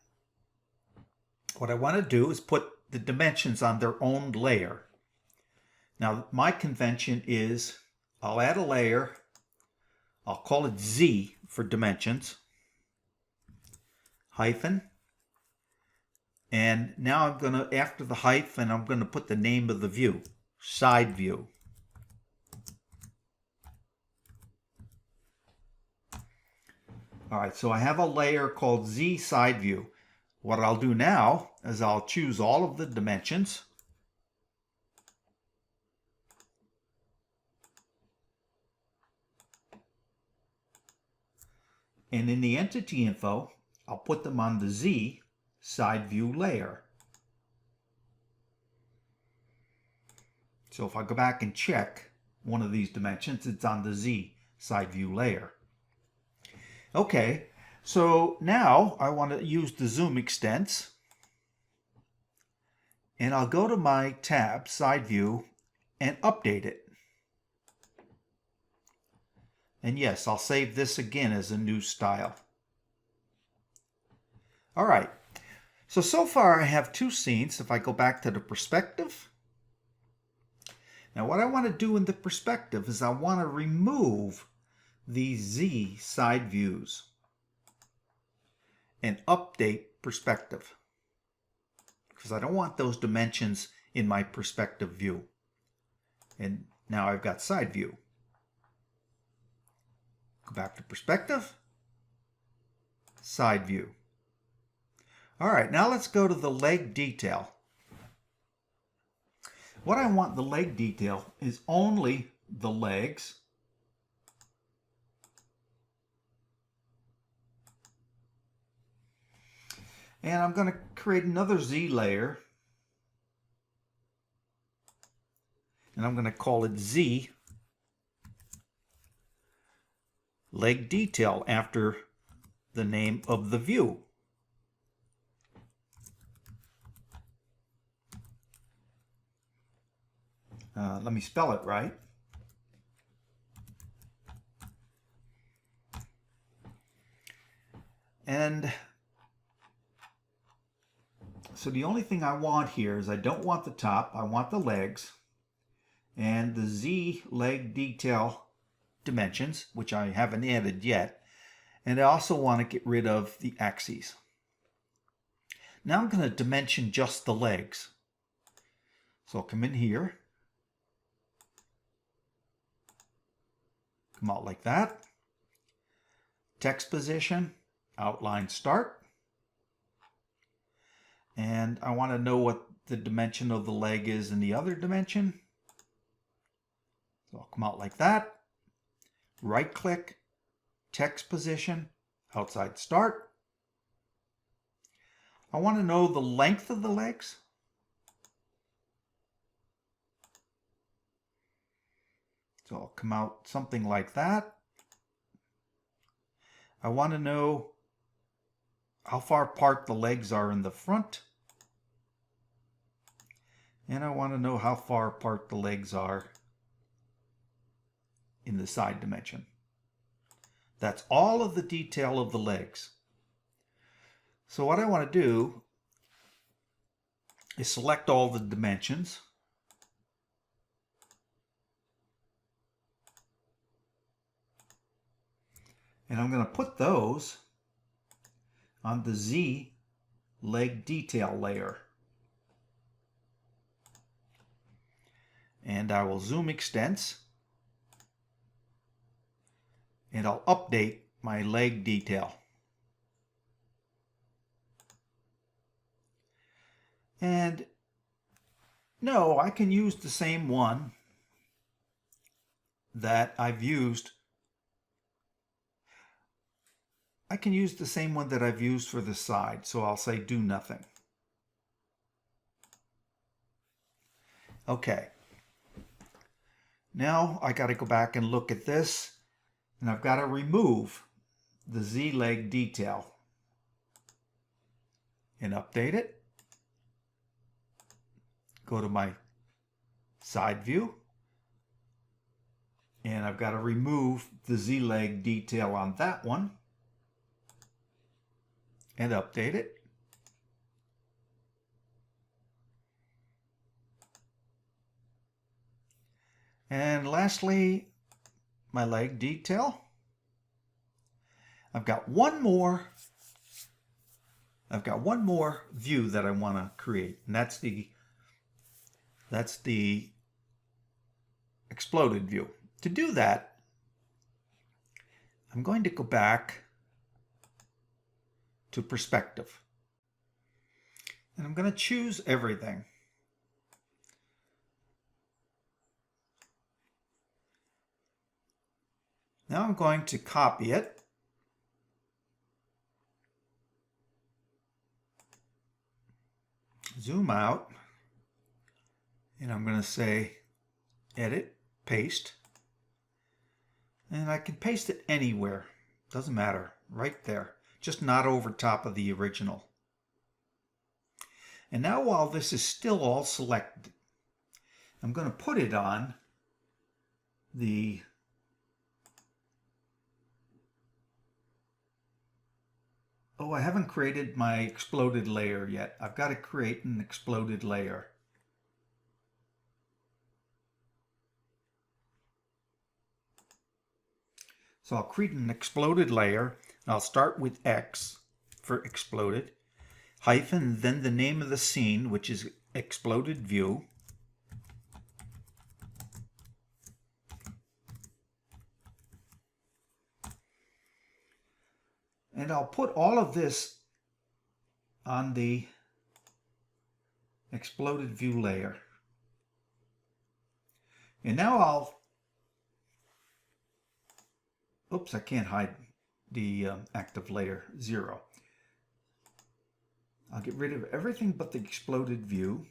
what I want to do is put the dimensions on their own layer. Now, my convention is I'll add a layer. I'll call it Z for dimensions. Hyphen. And now I'm going to, after the hyphen, I'm going to put the name of the view. Side view. All right, so I have a layer called Z side view. What I'll do now is I'll choose all of the dimensions. And in the entity info, I'll put them on the Z side view layer. So if I go back and check one of these dimensions, it's on the Z side view layer. Okay, so now I want to use the zoom extents. And I'll go to my tab, side view, and update it. And yes, I'll save this again as a new style. All right, so far I have two scenes. If I go back to the perspective, now what I want to do in the perspective is I want to remove these Z side views and update perspective because I don't want those dimensions in my perspective view. And now I've got side view. Go back to perspective, side view. All right, now let's go to the leg detail. What I want the leg detail is only the legs. And I'm going to create another Z layer. And I'm going to call it Z leg detail after the name of the view. Let me spell it right. And so the only thing I want here is I don't want the top, I want the legs and the Z leg detail dimensions, which I haven't added yet. And I also want to get rid of the axes. Now I'm going to dimension just the legs. So I'll come in here, come out like that. Text position, outline start. And I want to know what the dimension of the leg is in the other dimension. So I'll come out like that. Right click, text position, outside start. I want to know the length of the legs. So I'll come out something like that. I want to know how far apart the legs are in the front. And I want to know how far apart the legs are in the side dimension. That's all of the detail of the legs. So what I want to do is select all the dimensions. And I'm going to put those on the Z leg detail layer. And I will zoom extents. And I'll update my leg detail. And no, I can use the same one that I've used. I can use the same one that I've used for the side. So I'll say do nothing. Okay. Now I got to go back and look at this. And I've got to remove the Z leg detail and update it. Go to my side view. And I've got to remove the Z leg detail on that one and update it. And lastly, my leg detail. I've got one more view that I want to create, and that's the exploded view. To do that, I'm going to go back to perspective. And I'm going to choose everything. Now I'm going to copy it. Zoom out. And I'm going to say edit, paste. And I can paste it anywhere. Doesn't matter. Right there. Just not over top of the original. And now while this is still all selected, I'm going to put it on the I haven't created my exploded layer yet. I've got to create an exploded layer. So I'll create an exploded layer. I'll start with X for exploded, hyphen, then the name of the scene, which is exploded view. And I'll put all of this on the exploded view layer. And now oops, I can't hide the active layer 0. I'll get rid of everything but the exploded view.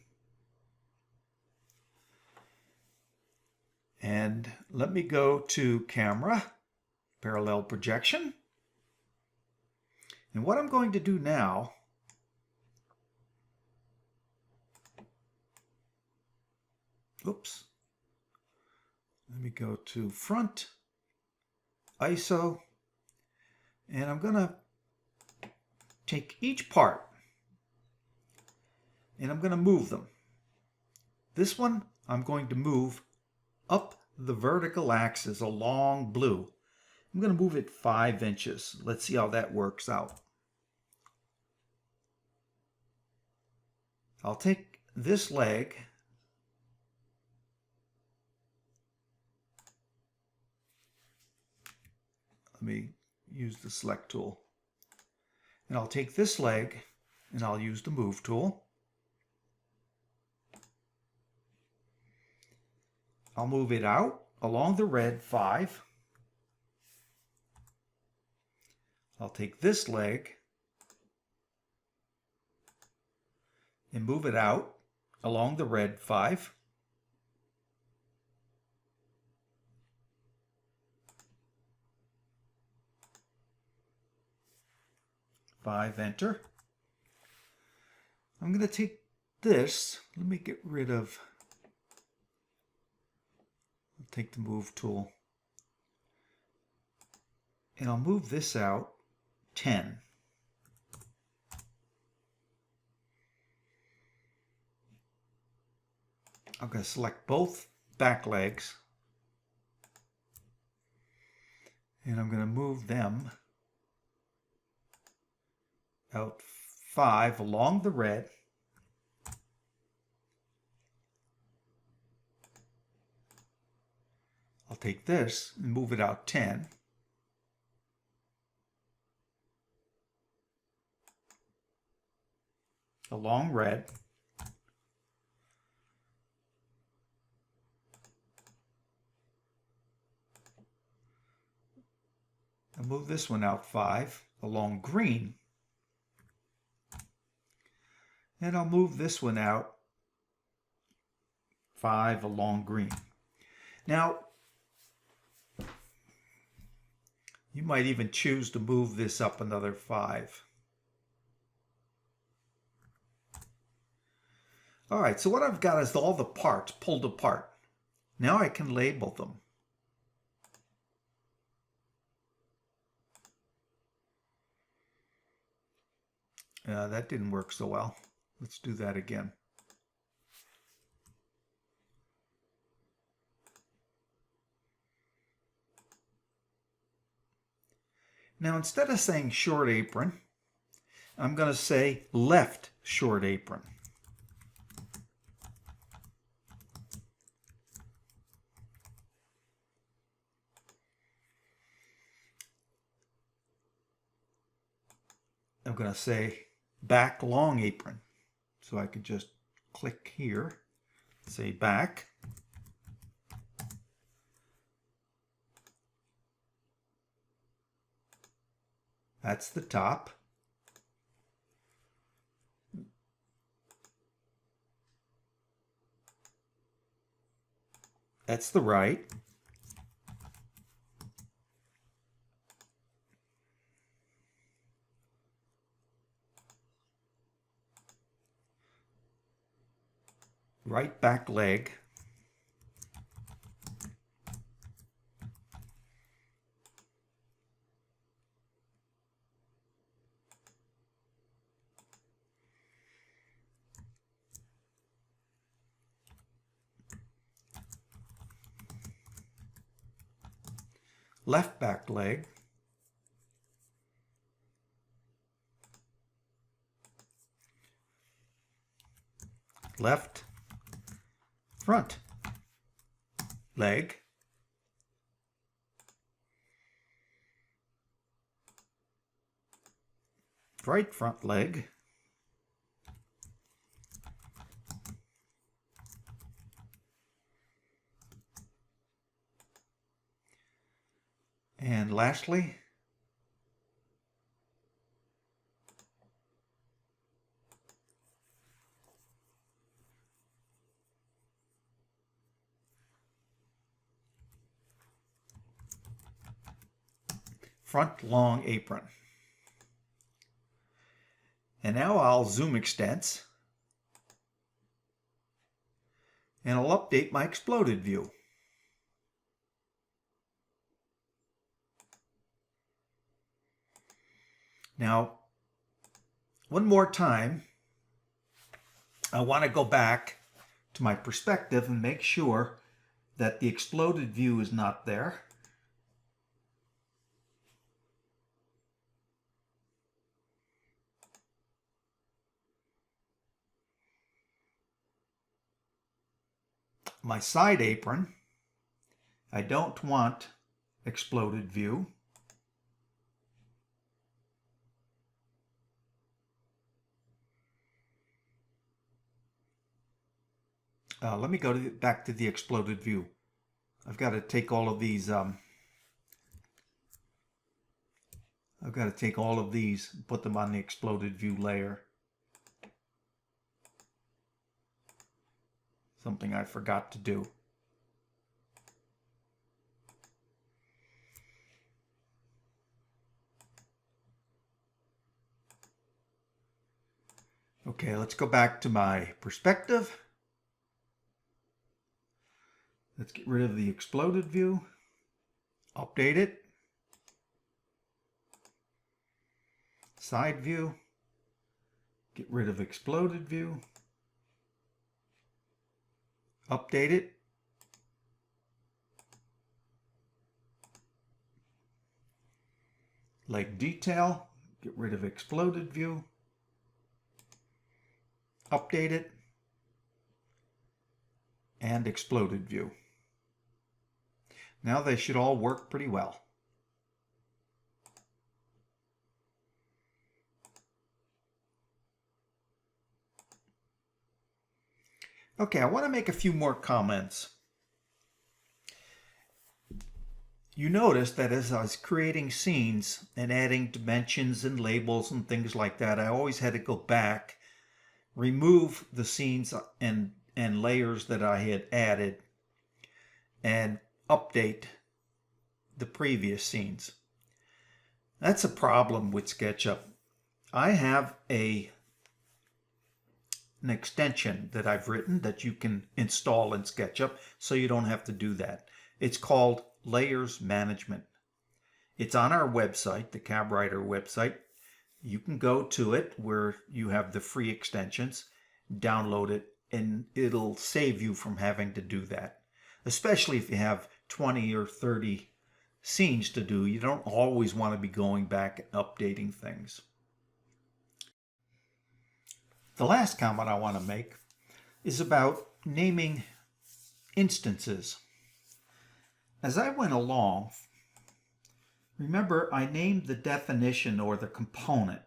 And let me go to Camera, Parallel Projection. And what I'm going to do now oops, let me go to Front, ISO, and I'm going to take each part and I'm going to move them. This one I'm going to move up the vertical axis along blue. I'm going to move it 5 inches. Let's see how that works out. I'll take this leg let me use the select tool. And I'll take this leg and I'll use the move tool. I'll move it out along the red 5. I'll take this leg and move it out along the red 5. Enter. I'm going to take this. Let me get rid of. I'll take the move tool. And I'll move this out 10. I'm going to select both back legs. And I'm going to move them out 5 along the red. I'll take this and move it out 10. Along red. I'll move this one out 5 along green. And I'll move this one out 5 along green. Now, you might even choose to move this up another 5. All right, so what I've got is all the parts pulled apart. Now I can label them. That didn't work so well. Let's do that again. Now instead of saying short apron, I'm going to say left short apron. I'm going to say back long apron. So I could just click here, say back. That's the top. That's the right. Right back leg. Left back leg. Left front leg. right front leg. And lastly, front long apron. And now I'll zoom extents and I'll update my exploded view. Now, one more time, I want to go back to my perspective and make sure that the exploded view is not there. My side apron, I don't want exploded view. Let me go back to the exploded view. I've got to take all of these, and put them on the exploded view layer. Something I forgot to do. Okay, let's go back to my perspective. Let's get rid of the exploded view, update it, side view, get rid of exploded view, update it, leg detail, get rid of exploded view, update it, and exploded view. Now they should all work pretty well. Okay, I want to make a few more comments. You notice that as I was creating scenes and adding dimensions and labels and things like that, I always had to go back, remove the scenes and layers that I had added, and update the previous scenes. That's a problem with SketchUp. I have an extension that I've written that you can install in SketchUp so you don't have to do that. It's called Layers Management. It's on our website, the CabWriter website. You can go to it where you have the free extensions, download it, and it'll save you from having to do that. Especially if you have 20 or 30 scenes to do, you don't always want to be going back and updating things. The last comment I want to make is about naming instances. As I went along, remember I named the definition or the component.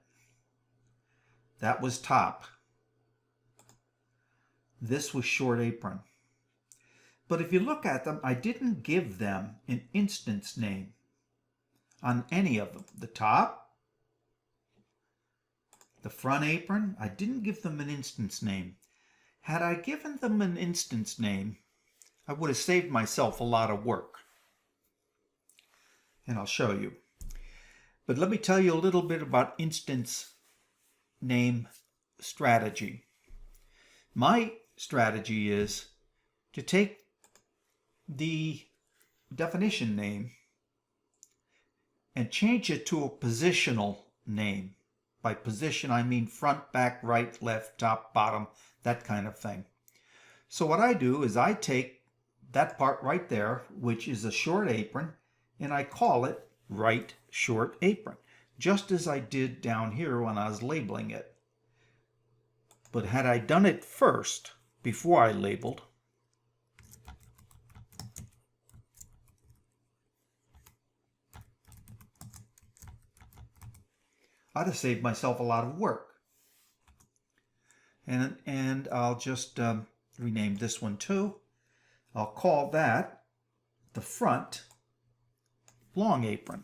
That was top. This was short apron. But if you look at them, I didn't give them an instance name on any of them. The top, the front apron, I didn't give them an instance name. Had I given them an instance name, I would have saved myself a lot of work. And I'll show you. But let me tell you a little bit about instance name strategy. My strategy is to take the definition name and change it to a positional name. By position, I mean front, back, right, left, top, bottom, that kind of thing. So what I do is I take that part right there, which is a short apron, and I call it right short apron, just as I did down here when I was labeling it. But had I done it first, before I labeled, I'd have saved myself a lot of work. And I'll just rename this one too. I'll call that the front long apron.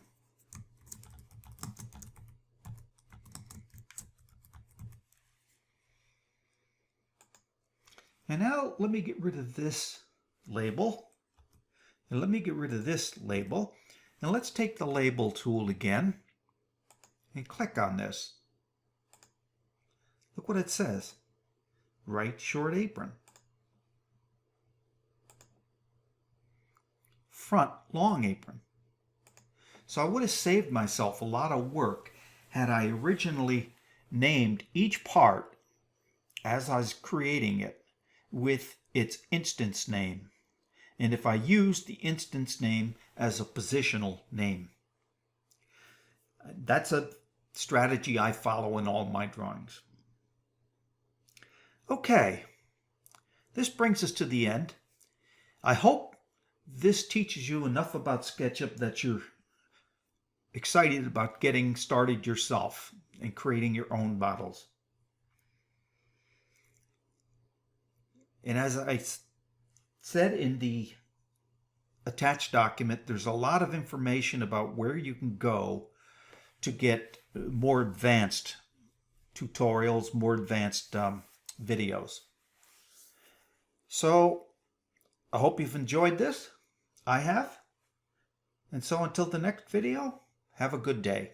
And now let me get rid of this label. And let me get rid of this label. And let's take the label tool again and click on this. Look what it says. Right short apron. Front long apron. So I would have saved myself a lot of work had I originally named each part as I was creating it with its instance name, and if I used the instance name as a positional name. That's a strategy I follow in all my drawings. Okay, this brings us to the end. I hope this teaches you enough about SketchUp that you're excited about getting started yourself and creating your own models. And as I said in the attached document, there's a lot of information about where you can go to get more advanced tutorials, more advanced videos. So I hope you've enjoyed this. I have. And so until the next video, have a good day.